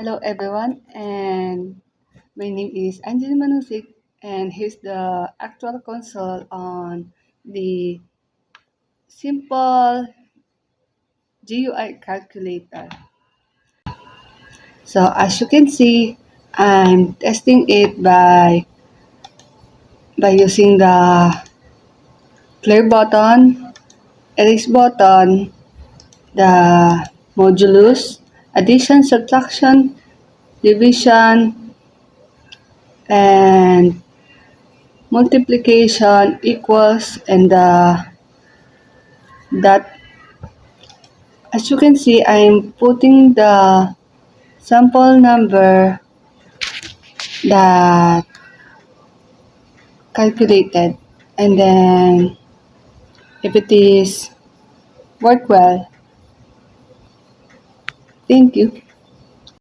Hello everyone, and my name is Anjali Manusik, and here's the actual console on the simple GUI calculator. So as you can see, I'm testing it by using the clear button, erase button, the modulus, addition, subtraction, division, and multiplication equals, and the dot. As you can see, I'm putting the sample number that calculated, and then if it is work well, thank you.